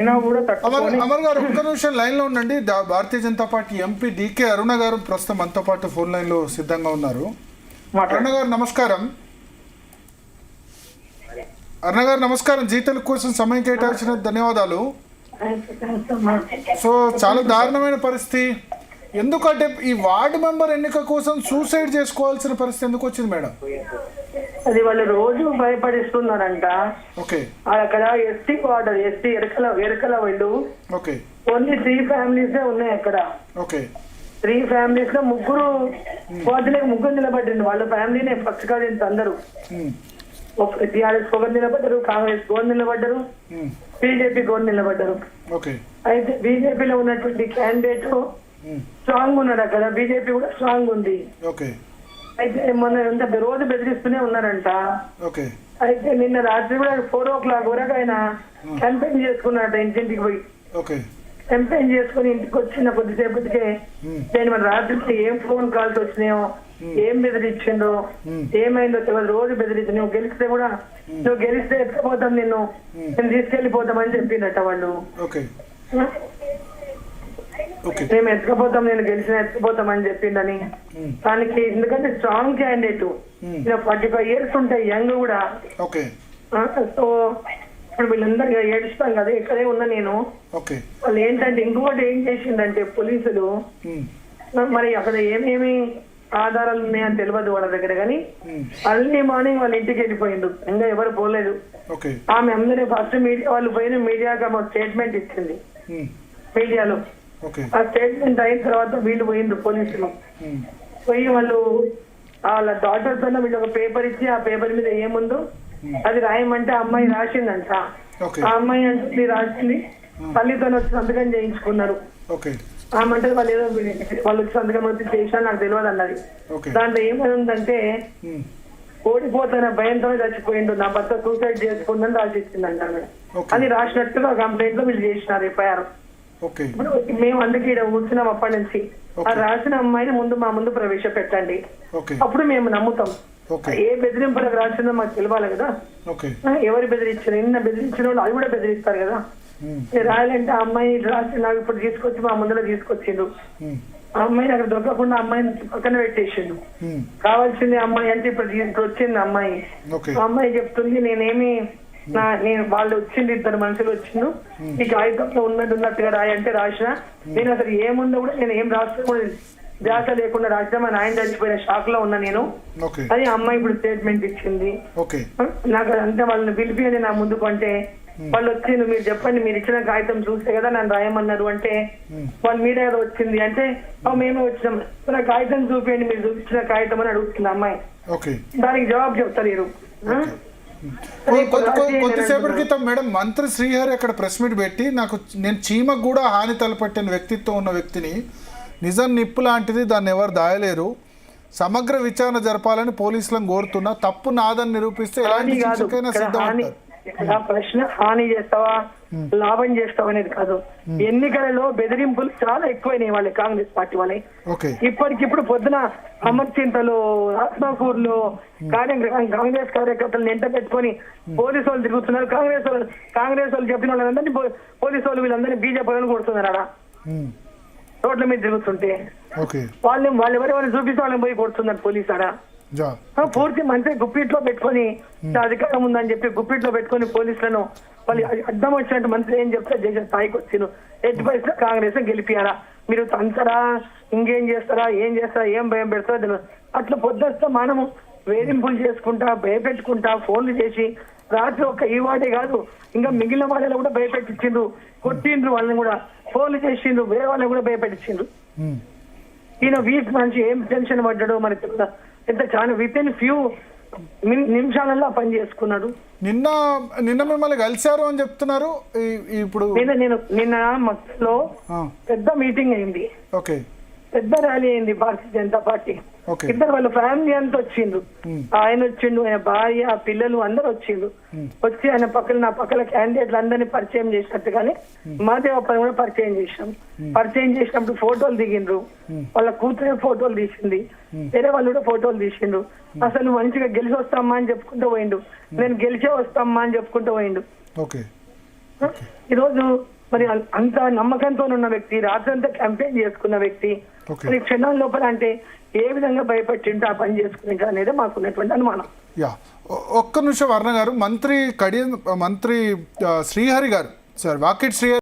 అమర్ గారు ఒక్క నిమిషం లైన్ లో ఉండండి. Bharatiya Janata party MP decay అరుణ గారు ప్రస్తుతం మనతో పాటు ఫోన్ లైన్ లో సిద్ధంగా ఉన్నారు. అరుణ గారు నమస్కారం. అరుణ గారు నమస్కారం. జీతాల కోసం సమయం కేటాయించిన ధన్యవాదాలు. సో చాలా దారుణమైన పరిస్థితి. ఎందుకంటే ఈ వార్డు మెంబర్ ఎన్నిక కోసం సూసైడ్ చేసుకోవాల్సిన పరిస్థితి ఎందుకు వచ్చింది మేడం? అది వాళ్ళు రోజు భయపడిస్తున్నారంట. అక్కడ ఎస్టీ వార్డర్, ఎస్టీ ఎరకల వీళ్ళు ఓన్లీ 3 ఫ్యామిలీస్ ఉన్నాయి అక్కడ. 3 ఫ్యామిలీస్ లో ముగ్గురు నిలబడ్డారు. వాళ్ళ ఫ్యామిలీనే ఫస్ట్ కాదు అందరూ. టిఆర్ఎస్ ఒకరు నిలబడ్డారు, కాంగ్రెస్ గోరు నిలబడ్డారు, బీజేపీ గోరు నిలబడ్డారు. అయితే బీజేపీలో ఉన్నటువంటి క్యాండిడేట్ స్ట్రాంగ్ ఉన్నాడు అక్కడ, బీజేపీ కూడా స్ట్రాంగ్ ఉంది. అయితే మొన్న రోజు బెదిరిస్తూనే ఉన్నారంట. అయితే నిన్న రాత్రి కూడా 4 o'clock వరకు ఆయన క్యాంపెయిన్ చేసుకున్నారట ఇంటింటికి పోయి. క్యాంపెయిన్ చేసుకుని ఇంటికి వచ్చిన కొద్దిసేపటికే నేను మన రాత్రికి ఏం ఫోన్ కాల్స్ వచ్చినాయో, ఏం బెదిరించిండో, ఏమైందో తెలియదు. రోజు బెదిరించి నువ్వు గెలిస్తే కూడా నువ్వు గెలిస్తే ఎత్తుకుపోతాం, నేను తీసుకెళ్లిపోతామని చెప్పిందట వాళ్ళు. మేము ఎత్తుకపోతాం, నేను గెలిచిన ఎత్తుకుపోతామని చెప్పిండని. దానికి ఎందుకంటే స్ట్రాంగ్ క్యాండిడేట్, 45 years ఉంటాయి, యంగ్ కూడా. సో ఇప్పుడు వీళ్ళందరూ ఏడుస్తాం కదా, ఇక్కడే ఉన్నా నేను. వాళ్ళు ఏంటంటే ఇంకొకటి ఏం చేసిందంటే పోలీసులు మరి అక్కడ ఏమేమి ఆధారాలు ఉన్నాయని తెలియదు వాళ్ళ దగ్గర, కానీ అర్లీ మార్నింగ్ వాళ్ళ ఇంటికి వెళ్ళిపోయిండు, ఇంకా ఎవరు పోలేదు. ఆమె అందరూ ఫస్ట్ మీడియా వాళ్ళు పోయిన మీడియాగా స్టేట్మెంట్ ఇచ్చింది మీడియాలో. ఆ స్టేట్మెంట్ అయిన తర్వాత వీళ్ళు పోయిండ్రు పోలీసులు. పోయి వాళ్ళు వాళ్ళ డాటర్ తో వీళ్ళు ఒక పేపర్ ఇచ్చి ఆ పేపర్ మీద ఏముందో అది రాయమంటే అమ్మాయి రాసిందంట. ఆ అమ్మాయి అంటే రాసింది, తల్లితో వచ్చి సంతకం చేయించుకున్నారు. ఆమంటే వాళ్ళు ఏదో వాళ్ళు వచ్చి సంతకం వచ్చి చేసినా నాకు తెలియదు అన్నది. దాంట్లో ఏమని ఉందంటే ఓడిపోతున్న భయంతో చచ్చిపోయిండు, నా భర్త సూసైడ్ చేసుకుందని రాసిచ్చిందంట అని రాసినట్టుగా కంప్లైంట్ లో వీళ్ళు చేసినారు ఎఫ్ఐఆర్. మేము అందుకే ఇక్కడ కూర్చున్నాం అప్పటి నుంచి. ఆ రాసిన అమ్మాయిని మా ముందు ప్రవేశపెట్టండి, అప్పుడు మేము నమ్ముతాం. ఏ బెదిరింపులకు రాసిందో మాకు తెలియాలి కదా, ఎవరు బెదిరించారు. నిన్న బెదిరించిన వాళ్ళు అవి కూడా బెదిరిస్తారు కదా. రాయాలంటే ఆ అమ్మాయి రాసి నాకు ఇప్పుడు తీసుకొచ్చి మా ముందులో తీసుకొచ్చిండు. ఆ అమ్మాయిని అక్కడ దొరకకుండా అమ్మాయిని పక్కన పెట్టేసిండు. కావాల్సింది అమ్మాయి అంటే ఇప్పుడు వచ్చింది అమ్మాయి. ఆ అమ్మాయి చెప్తుంది నేనేమి నేను వాళ్ళు వచ్చింది 2 మనుషులు వచ్చిండు, ఈ కాగితంలో ఉన్నట్టుగా రాయంటే రాసిన, నేను అసలు ఏముందో కూడా నేను ఏం రాస్తే కూడా ధ్యాస లేకుండా రాసిన, మా నాయన చచ్చిపోయిన షాక్ లో ఉన్నా నేను అని అమ్మాయి ఇప్పుడు స్టేట్మెంట్ ఇచ్చింది. నాకు అంటే వాళ్ళని పిలిపియండి నా ముందుకు అంటే వాళ్ళు వచ్చిండు, మీరు చెప్పండి మీరు ఇచ్చిన కాగితం చూస్తే కదా నన్ను రాయమన్నారు అంటే వాళ్ళు మీడియాలో వచ్చింది అంటే మేమే వచ్చినాం, నా కాగితం చూపించండి మీరు చూపించిన కాగితం అని అడుగుతుంది అమ్మాయి. దానికి జవాబు చెప్తలేరు. కొద్దిసేపటి క్రితం మేడం మంత్రి శ్రీహరి అక్కడ ప్రెస్ మీట్ పెట్టి నేను చీమకు కూడా హాని తలపెట్టిన వ్యక్తిత్వం ఉన్న వ్యక్తిని, నిజం నిప్పు లాంటిది, దాన్ని ఎవరు దాయలేరు, సమగ్ర విచారణ జరపాలని పోలీసులను కోరుతున్నా, తప్పు నాదని నిరూపిస్తే ఎలాంటి శిక్షకైనా సిద్ధమవుతారు. ఇక్కడ ప్రశ్న హాని చేస్తావా లాభం చేస్తావా అనేది కాదు. ఎన్నికలలో బెదిరింపులు చాలా ఎక్కువైనాయి వాళ్ళ కాంగ్రెస్ పార్టీ వాళ్ళే. ఇప్పటికిప్పుడు పొద్దున అమర్చింతలు, ఆత్మకూరులో కాంగ్రెస్ కార్యకర్తలను ఎంట పెట్టుకొని పోలీసు వాళ్ళు తిరుగుతున్నారు. కాంగ్రెస్ వాళ్ళు చెప్పిన వాళ్ళందరినీ పోలీసు వాళ్ళు వీళ్ళందరినీ బీజేపీ వాళ్ళని కొడుతున్నారు. ఆడ రోడ్ల మీద తిరుగుతుంటే వాళ్ళు ఎవరెవరిని చూపిస్తే వాళ్ళని పోయి కొడుతున్నారు పోలీసు. ఆడ పూర్తి మంత్రి గుప్పిట్లో పెట్టుకొని అధికారం ఉందని చెప్పి గుప్పిట్లో పెట్టుకొని పోలీసులను వాళ్ళు అడ్డం వచ్చినట్టు మంత్రి ఏం చెప్తే చేసే స్థాయికి వచ్చిన. ఎట్టి పరిస్థితుల్లో కాంగ్రెస్ గెలిపియారా, మీరు తంతరా ఇంకేం చేస్తారా, ఏం భయం పెడతారో అట్లా పొద్దుస్తా మనము వేధింపులు చేసుకుంటా భయపెట్టుకుంటా ఫోన్లు చేసి రాత్రి ఒక్క ఈ వాడే కాదు ఇంకా మిగిలిన వాళ్ళని కూడా భయపెట్టించిండ్రు, కొట్టిండ్రు, వాళ్ళని కూడా ఫోన్లు చేసిండ్రు, వేరే వాళ్ళని కూడా భయపెట్టించిండ్రు. ఈయన వీక్ నుంచి ఏం టెన్షన్ పడ్డాడో మనకి ఎంత చాలా విత్ ఇన్ ఫ్యూ నిమిషాలలో పని చేసుకున్నాడు. నిన్న మిమ్మల్ని కలిశారు అని చెప్తున్నారు. ఇప్పుడు నిన్న మధ్యలో పెద్ద మీటింగ్ అయింది, పెద్ద ర్యాలీ అయింది భారతీయ జనతా పార్టీ. ఇద్దరు వాళ్ళ ఫ్యామిలీ అంతా వచ్చిండ్రు, ఆయన వచ్చిండు, ఆయన భార్య పిల్లలు అందరు వచ్చిండ్రు. వచ్చి ఆయన నా పక్కన క్యాండిడేట్లు అందరినీ పరిచయం చేసినట్టుగానే మాదేవప్పని కూడా పరిచయం చేసినాం. పరిచయం చేసినప్పుడు ఫోటోలు దిగిండ్రు, వాళ్ళ కూతురే ఫోటోలు తీసింది, వేరే వాళ్ళు కూడా ఫోటోలు తీసిండ్రు. అసలు మంచిగా గెలిచి వస్తామా అని చెప్పుకుంటూ పోయిండు, నేను గెలిచే వస్తామా అని చెప్పుకుంటూ పోయిండు. ఈరోజు మరి అంత నమ్మకంతో ఉన్న వ్యక్తి, రాత్రంతా క్యాంపెయిన్ చేసుకున్న వ్యక్తి మరి క్షణం లోపల అంటే ఏ విధంగా భయపట్టింటూ ఆ పని చేసుకుని అనేది మాకున్నటువంటి అనుమానం. యా, ఒక్క నిమిషం వర్ణ గారు, మంత్రి శ్రీహరి గారు, సార్ వాకిట్ శ్రీహరి